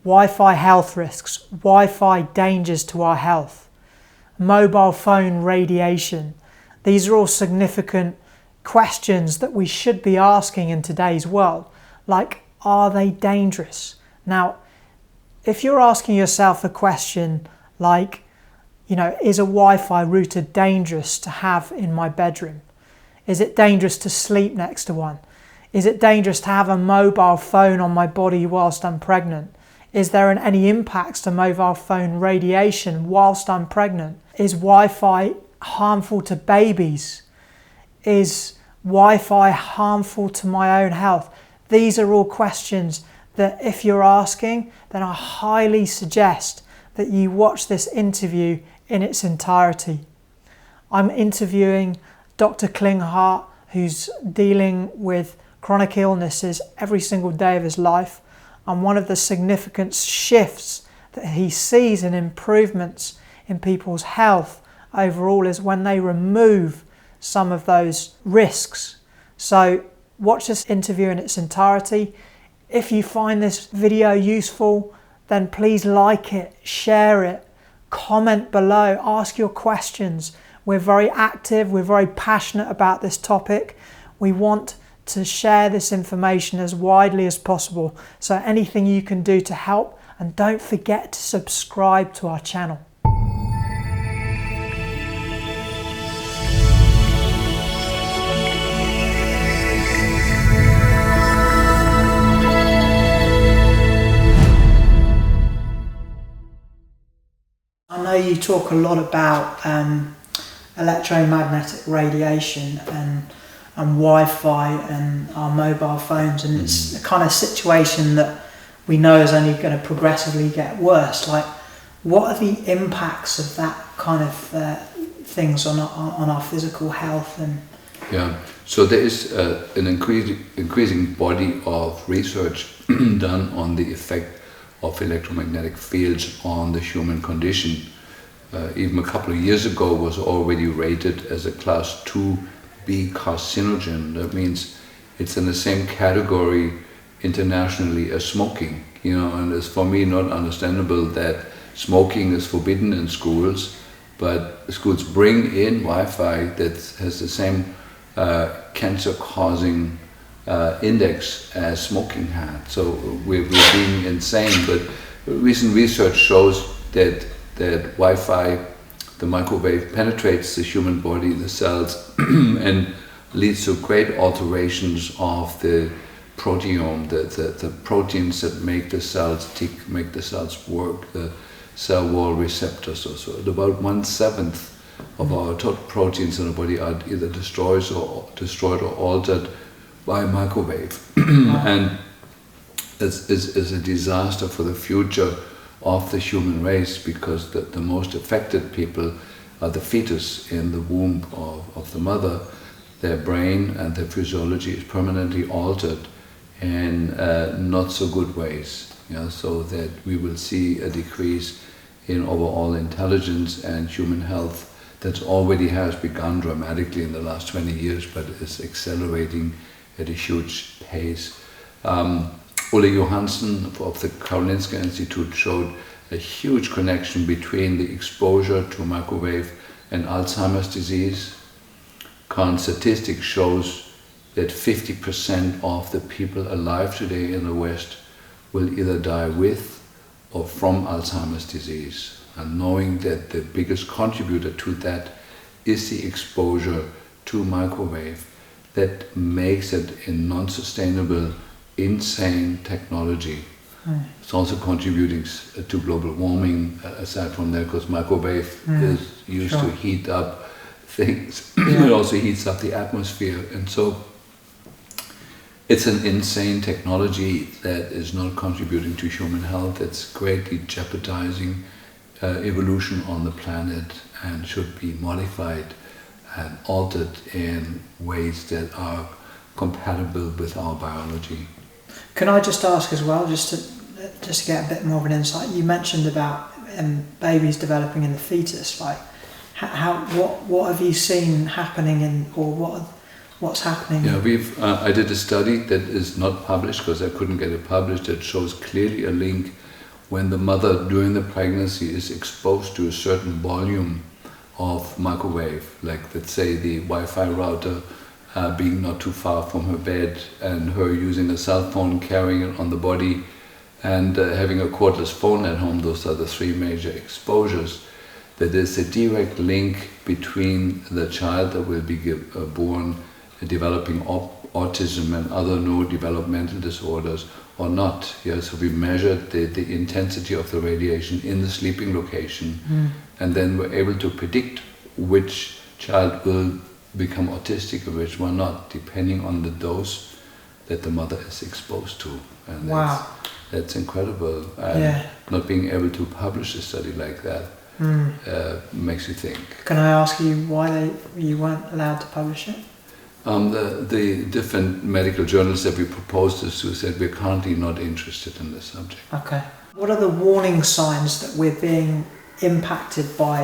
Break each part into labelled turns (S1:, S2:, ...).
S1: Wi-Fi health risks, Wi-Fi dangers to our health, mobile phone radiation. These are all significant questions that we should be asking in today's world. Like, are they dangerous? Now, if you're asking yourself a question like, is a Wi-Fi router dangerous to have in my bedroom? Is it dangerous to sleep next to one? Is it dangerous to have a mobile phone on my body whilst I'm pregnant? Is there any impacts to mobile phone radiation whilst I'm pregnant? Is Wi-Fi harmful to babies? Is Wi-Fi harmful to my own health? These are all questions that if you're asking, then I highly suggest that you watch this interview in its entirety. I'm interviewing Dr. Klinghardt, who's dealing with chronic illnesses every single day of his life, and one of the significant shifts that he sees in improvements in people's health overall is when they remove some of those risks. So watch this interview in its entirety. If you find this video useful, then please like it, share it, comment below, ask your questions. We're very active, we're very passionate about this topic. We want to share this information as widely as possible. So anything you can do to help, and don't forget to subscribe to our channel. I know you talk a lot about electromagnetic radiation and Wi-Fi and our mobile phones, and it's the kind of situation that we know is only going to progressively get worse. Like, what are the impacts of that kind of things on our physical health? And
S2: so there is an increasing body of research done on the effect of electromagnetic fields on the human condition. Even a couple of years ago was already rated as a class 2B carcinogen. That means it's in the same category internationally as smoking, and it's for me not understandable that smoking is forbidden in schools, but schools bring in Wi-Fi that has the same cancer-causing index as smoking had. So we're being insane, but recent research shows that Wi-Fi, the microwave, penetrates the human body, the cells, and leads to great alterations of the proteome, the proteins that make the cells tick, make the cells work, the cell wall receptors. So about 1/7 of our total proteins in the body are either destroyed or altered by microwave. And it's a disaster for the future of the human race, because the most affected people are the fetus in the womb of the mother. Their brain and their physiology is permanently altered in not so good ways, so that we will see a decrease in overall intelligence and human health that already has begun dramatically in the last 20 years, but is accelerating at a huge pace. Ole Johansen of the Karolinska Institute showed a huge connection between the exposure to microwave and Alzheimer's disease. Current statistics shows that 50% of the people alive today in the West will either die with or from Alzheimer's disease. And knowing that the biggest contributor to that is the exposure to microwave, that makes it a non-sustainable, insane technology. It's also contributing to global warming, aside from that, because microwave is used to heat up things. It also heats up the atmosphere, and so it's an insane technology that is not contributing to human health. It's greatly jeopardizing evolution on the planet, and should be modified and altered in ways that are compatible with our biology.
S1: Can I just ask as well, just to get a bit more of an insight? You mentioned about babies developing in the fetus. Like, what have you seen happening, what's happening?
S2: Yeah, I did a study that is not published because I couldn't get it published, that shows clearly a link when the mother during the pregnancy is exposed to a certain volume of microwave, like let's say the Wi-Fi router being not too far from her bed, and her using a cell phone, carrying it on the body, and having a cordless phone at home, those are the three major exposures. That there's a direct link between the child that will be born developing autism and other neurodevelopmental disorders or not. Yeah, so we measured the intensity of the radiation in the sleeping location, and then we're able to predict which child will become autistic and which one not, depending on the dose that the mother is exposed to. And
S1: wow.
S2: That's incredible. And not being able to publish a study like that makes you think.
S1: Can I ask you why you weren't allowed to publish it?
S2: The different medical journals that we proposed this to said we're currently not interested in this subject.
S1: Okay. What are the warning signs that we're being impacted by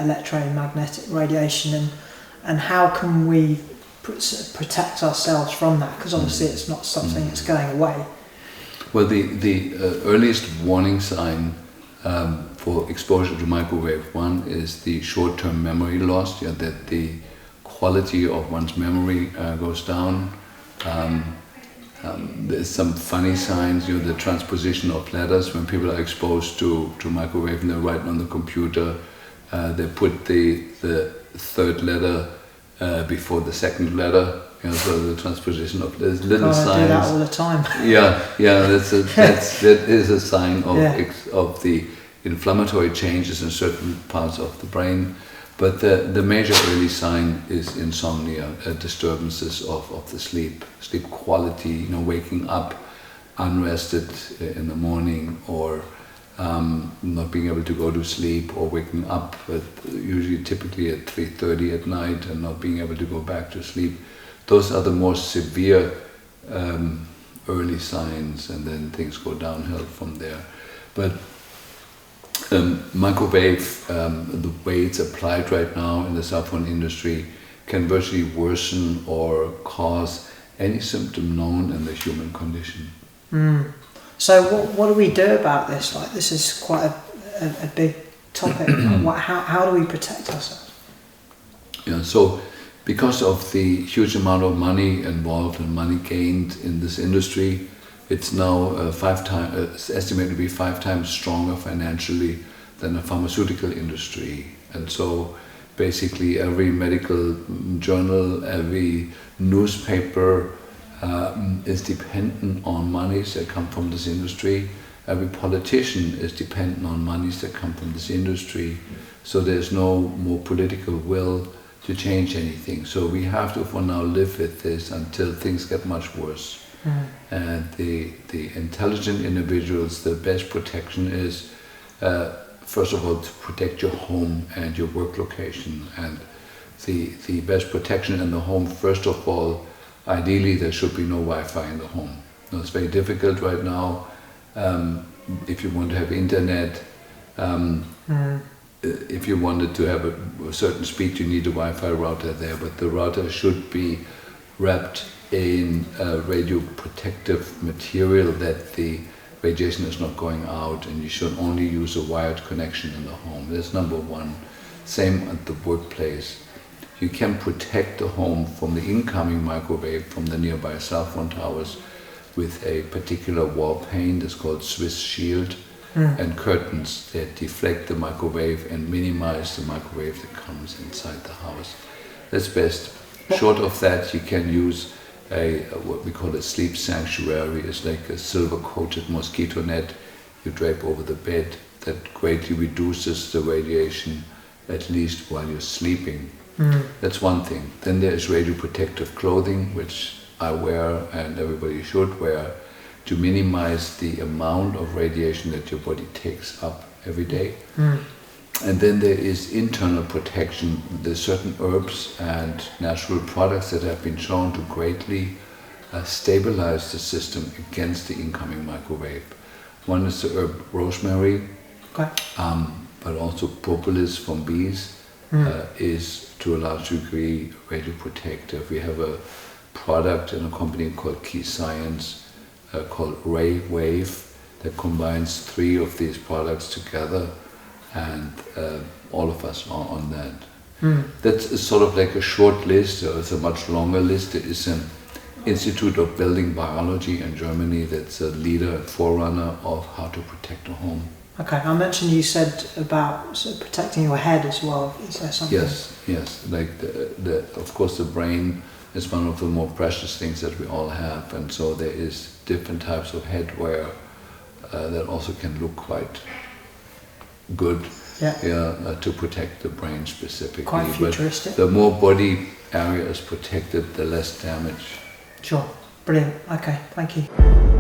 S1: electromagnetic radiation, and how can we protect ourselves from that? Because obviously it's not something that's going away.
S2: Well, the earliest warning sign for exposure to microwave, one is the short-term memory loss, that the quality of one's memory goes down. There's some funny signs, the transposition of letters when people are exposed to microwave and they're writing on the computer. They put the third letter before the second letter. So the transposition of there's little signs.
S1: I do that all the time.
S2: That is a sign of the inflammatory changes in certain parts of the brain. But the major early sign is insomnia, disturbances of the sleep quality. Waking up unrested in the morning, or not being able to go to sleep, or waking up typically at 3:30 at night and not being able to go back to sleep. Those are the more severe early signs, and then things go downhill from there. But microwave, the way it's applied right now in the cell phone industry, can virtually worsen or cause any symptom known in the human condition.
S1: So what do we do about this? Like, this is quite a big topic. How do we protect ourselves?
S2: So because of the huge amount of money involved and money gained in this industry, it's now estimated to be 5 times stronger financially than the pharmaceutical industry. And so basically every medical journal, every newspaper is dependent on monies that come from this industry. Every politician is dependent on monies that come from this industry. So there's no more political will to change anything. So we have to for now live with this until things get much worse. And the intelligent individuals, the best protection is first of all to protect your home and your work location. And the best protection in the home, first of all, ideally there should be no Wi-Fi in the home. It's very difficult right now. If you want to have internet, if you wanted to have a certain speed, you need a Wi-Fi router there, but the router should be wrapped in radio protective material that the radiation is not going out, and you should only use a wired connection in the home. That's number one. Same at the workplace. You can protect the home from the incoming microwave from the nearby cell phone towers with a particular wall pane that's called Swiss shield, and curtains that deflect the microwave and minimize the microwave that comes inside the house. That's best. Short of that, you can use what we call a sleep sanctuary. It's like a silver-coated mosquito net you drape over the bed that greatly reduces the radiation, at least while you're sleeping. That's one thing. Then there is radioprotective clothing, which I wear and everybody should wear, to minimize the amount of radiation that your body takes up every day. And then there is internal protection. There's certain herbs and natural products that have been shown to greatly stabilize the system against the incoming microwave. One is the herb rosemary, but also propolis from bees is to a large degree radioprotective. We have a product in a company called Key Science called Ray Wave that combines 3 of these products together, and all of us are on that. That's sort of like a short list. It's a much longer list. It is an Institute of Building Biology in Germany that's a leader and forerunner of how to protect a home.
S1: Okay, I mentioned you said about sort of protecting your head as well. Is there something?
S2: Yes. Like of course, the brain is one of the more precious things that we all have, and so there is different types of headwear that also can look quite good. To protect the brain specifically.
S1: Quite futuristic.
S2: But the more body area is protected, the less damage.
S1: Sure. Brilliant. Okay, thank you.